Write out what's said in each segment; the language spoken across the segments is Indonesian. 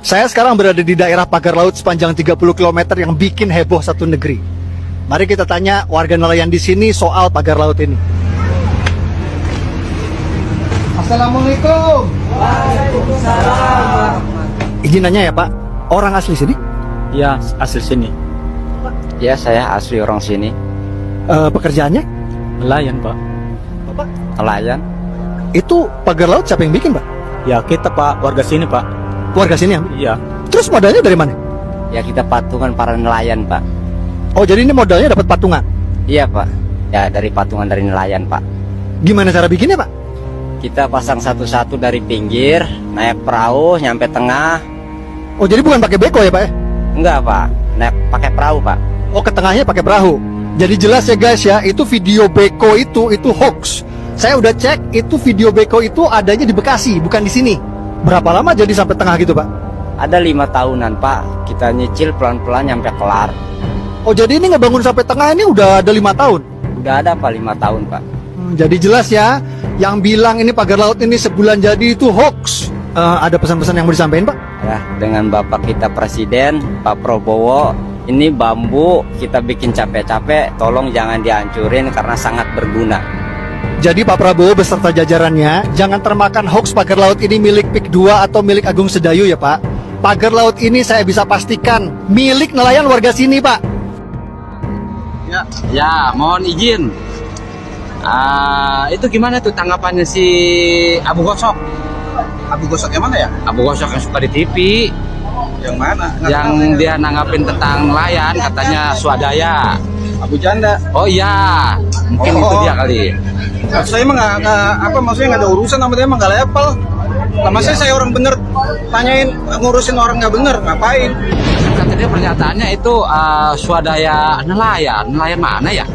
Saya sekarang berada di daerah pagar laut sepanjang 30 km yang bikin heboh satu negeri. Mari kita tanya warga nelayan di sini soal pagar laut ini. Assalamualaikum. Waalaikumsalam. Izin nanya ya Pak, orang asli sini? Ya, asli sini. Ya, saya asli orang sini. Pekerjaannya? Nelayan, Pak. Bapak? Nelayan. Itu pagar laut siapa yang bikin Pak? Ya, kita, Pak, warga sini, Pak. Warga sini ya? Iya. Terus modalnya dari mana? Ya, kita patungan para nelayan, Pak. Oh, jadi ini modalnya dapat patungan? Iya, Pak. Ya, dari patungan dari nelayan, Pak. Gimana cara bikinnya Pak? Kita pasang satu-satu dari pinggir, naik perahu, nyampe tengah. Oh, jadi bukan pakai beko ya Pak ya? Enggak, Pak. Naik pakai perahu, Pak. Oh, ke tengahnya pakai perahu. Jadi jelas ya guys ya, itu video beko itu hoax. Saya udah cek, itu video beko itu adanya di Bekasi, bukan di sini. Berapa lama jadi sampai tengah gitu Pak? Ada 5 tahunan, Pak. Kita nyicil pelan-pelan nyampe kelar. Oh, jadi ini ngebangun sampai tengah ini udah ada 5 tahun? Udah ada, Pak, 5 tahun, Pak. Jadi jelas ya, yang bilang ini pagar laut ini sebulan jadi itu hoax. Ada pesan-pesan yang mau disampaikan Pak? Ya, dengan Bapak kita Presiden, Pak Prabowo, ini bambu kita bikin capek-capek, tolong jangan dihancurin karena sangat berguna. Jadi Pak Prabowo beserta jajarannya jangan termakan hoax pagar laut ini milik PIK 2 atau milik Agung Sedayu ya Pak. Pagar laut ini saya bisa pastikan milik nelayan warga sini Pak. Ya, mohon izin. Itu gimana tuh tanggapannya si Abu Gosok? Abu Gosok yang mana ya? Abu Gosok yang suka di TV, Yang mana? yang dia nanggapin tentang nelayan, katanya swadaya. Abu Janda. Oh iya, mungkin itu dia kali. Saya emang maksudnya nggak ada urusan sama dia, emang nggak level. Lah maksudnya saya orang bener tanyain ngurusin orang nggak bener, ngapain? Kata dia pernyataannya itu swadaya nelayan mana ya?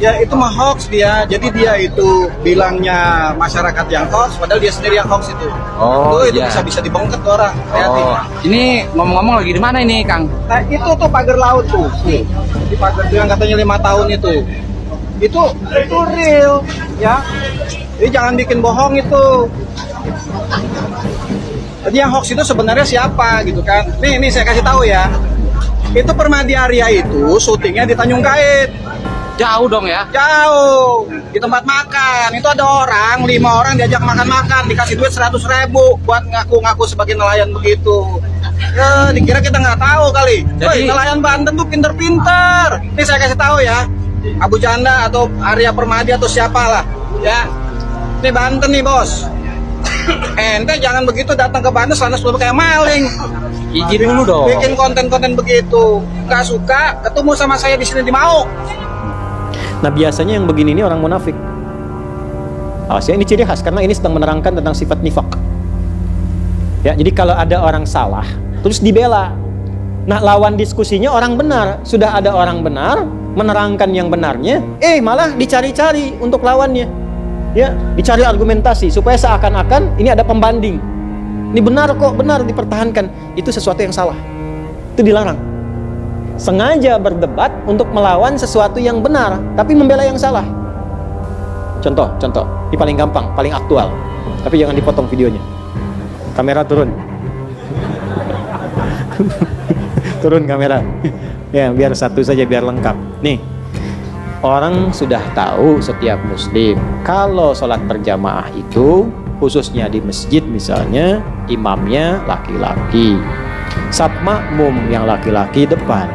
Ya itu mah hoax dia. Jadi dia itu bilangnya masyarakat yang hoax, padahal dia sendiri yang hoax itu. Oh, itu iya. bisa dibongkar tuh orang. Hati-hati. Oh, ini ngomong-ngomong lagi di mana ini, Kang? Nah itu tuh pagar laut tuh. Nih, di pagar tuh yang katanya 5 tahun itu. Itu real, ya. Jadi jangan bikin bohong itu. Jadi yang hoax itu sebenarnya siapa gitu kan? Nih saya kasih tahu ya. Itu Permadi Arya itu syutingnya di Tanjung Kait. Jauh dong ya? Jauh di tempat makan. Itu ada orang, 5 orang diajak makan-makan, dikasih duit 100.000 buat ngaku-ngaku sebagai nelayan begitu. Ya, dikira kita nggak tahu kali. Jadi Nelayan Banten tuh pinter-pinter. Ini saya kasih tahu ya. Abu Janda atau Arya Permadi atau siapalah, ya. Ini Banten nih bos. Ente jangan begitu datang ke Banten selama sebelum kayak maling. izin dulu dong. Bikin konten-konten begitu. Nggak suka, ketemu sama saya di sini di Mau. Nah biasanya yang begini ini orang munafik. Ya, ini ciri khas karena ini sedang menerangkan tentang sifat nifak. Ya, jadi kalau ada orang salah terus dibela. Nah lawan diskusinya orang benar. Sudah ada orang benar menerangkan yang benarnya, malah dicari-cari untuk lawannya. Ya, dicari argumentasi supaya seakan-akan ini ada pembanding. Ini benar kok, benar dipertahankan. Itu sesuatu yang salah. Itu dilarang. Sengaja berdebat untuk melawan sesuatu yang benar tapi membela yang salah. Contoh ini paling gampang, paling aktual, tapi jangan dipotong videonya. Kamera turun. Turun kamera. Ya biar satu saja, biar lengkap. Nih, orang sudah tahu setiap muslim kalau sholat berjamaah itu khususnya di masjid misalnya imamnya laki-laki, saf makmum yang laki-laki depan.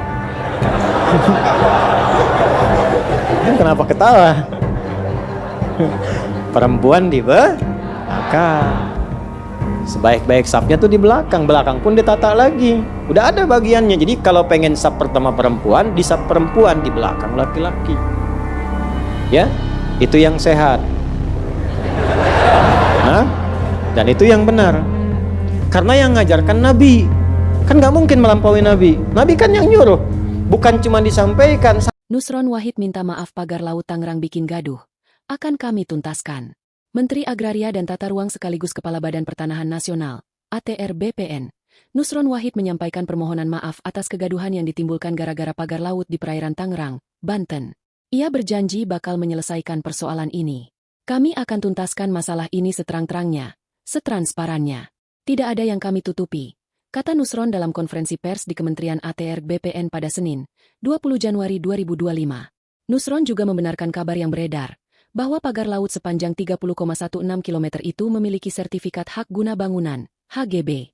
Kenapa ketawa? Perempuan di belakang. Sebaik-baik safnya tuh di belakang. Belakang pun ditata lagi. Udah ada bagiannya. Jadi kalau pengen saf pertama perempuan, di saf perempuan, di belakang laki-laki. Ya, itu yang sehat. Nah, dan itu yang benar. Karena yang ngajarkan Nabi. Kan gak mungkin melampaui Nabi. Nabi kan yang nyuruh. Bukan cuma disampaikan. Nusron Wahid minta maaf pagar laut Tangerang bikin gaduh. Akan kami tuntaskan. Menteri Agraria dan Tata Ruang sekaligus Kepala Badan Pertanahan Nasional, ATR BPN, Nusron Wahid menyampaikan permohonan maaf atas kegaduhan yang ditimbulkan gara-gara pagar laut di perairan Tangerang, Banten. Ia berjanji bakal menyelesaikan persoalan ini. Kami akan tuntaskan masalah ini seterang-terangnya, setransparannya. Tidak ada yang kami tutupi. kata Nusron dalam konferensi pers di Kementerian ATR BPN pada Senin, 20 Januari 2025. Nusron juga membenarkan kabar yang beredar, bahwa pagar laut sepanjang 30,16 km itu memiliki sertifikat hak guna bangunan, HGB.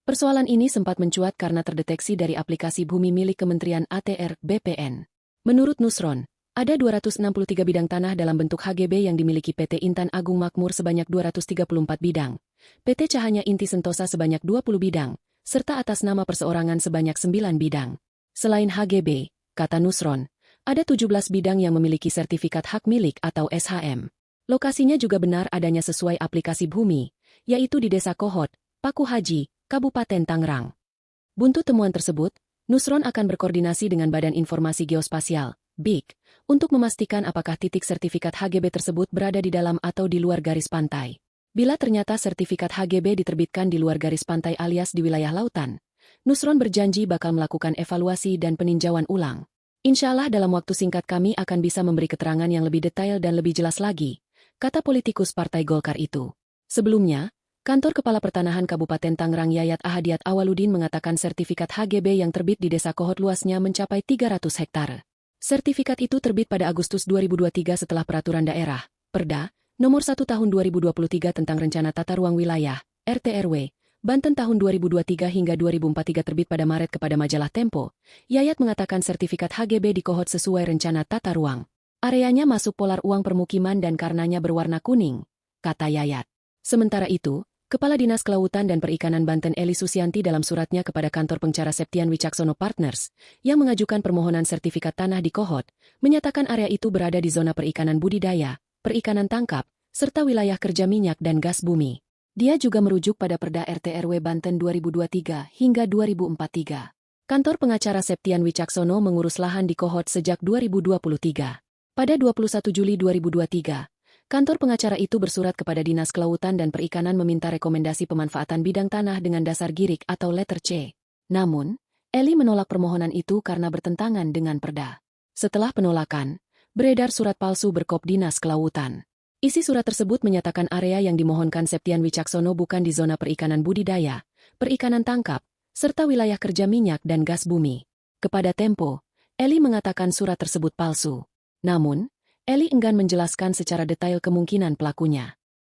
Persoalan ini sempat mencuat karena terdeteksi dari aplikasi bumi milik Kementerian ATR BPN. Menurut Nusron, ada 263 bidang tanah dalam bentuk HGB yang dimiliki PT Intan Agung Makmur sebanyak 234 bidang, PT Cahaya Inti Sentosa sebanyak 20 bidang, serta atas nama perseorangan sebanyak 9 bidang. Selain HGB, kata Nusron, ada 17 bidang yang memiliki sertifikat hak milik atau SHM. Lokasinya juga benar adanya sesuai aplikasi bumi, yaitu di Desa Kohot, Paku Haji, Kabupaten Tangerang. Buntut temuan tersebut, Nusron akan berkoordinasi dengan Badan Informasi Geospasial, BIG, untuk memastikan apakah titik sertifikat HGB tersebut berada di dalam atau di luar garis pantai. Bila ternyata sertifikat HGB diterbitkan di luar garis pantai alias di wilayah lautan, Nusron berjanji bakal melakukan evaluasi dan peninjauan ulang. Insya Allah dalam waktu singkat kami akan bisa memberi keterangan yang lebih detail dan lebih jelas lagi, kata politikus Partai Golkar itu. Sebelumnya, Kantor Kepala Pertanahan Kabupaten Tangerang Yayat Ahadiat Awaludin mengatakan sertifikat HGB yang terbit di Desa Kohot luasnya mencapai 300 hektare. Sertifikat itu terbit pada Agustus 2023 setelah Peraturan Daerah, Perda, Nomor 1 Tahun 2023 tentang Rencana Tata Ruang Wilayah, RTRW, Banten tahun 2023 hingga 2043 terbit pada Maret kepada majalah Tempo. Yayat mengatakan sertifikat HGB di Kohot sesuai rencana tata ruang. Areanya masuk polar uang permukiman dan karenanya berwarna kuning, kata Yayat. Sementara itu, Kepala Dinas Kelautan dan Perikanan Banten Eli Susianti dalam suratnya kepada kantor pengacara Septian Wicaksono Partners, yang mengajukan permohonan sertifikat tanah di Kohot, menyatakan area itu berada di zona perikanan budidaya, perikanan tangkap, serta wilayah kerja minyak dan gas bumi. Dia juga merujuk pada Perda RT/RW Banten 2023 hingga 2043. Kantor pengacara Septian Wicaksono mengurus lahan di Kohot sejak 2023. Pada 21 Juli 2023, kantor pengacara itu bersurat kepada Dinas Kelautan dan Perikanan meminta rekomendasi pemanfaatan bidang tanah dengan dasar girik atau letter C. Namun, Eli menolak permohonan itu karena bertentangan dengan Perda. Setelah penolakan, beredar surat palsu berkop Dinas Kelautan. Isi surat tersebut menyatakan area yang dimohonkan Septian Wicaksono bukan di zona perikanan budidaya, perikanan tangkap, serta wilayah kerja minyak dan gas bumi. Kepada Tempo, Eli mengatakan surat tersebut palsu. Namun, Eli enggan menjelaskan secara detail kemungkinan pelakunya.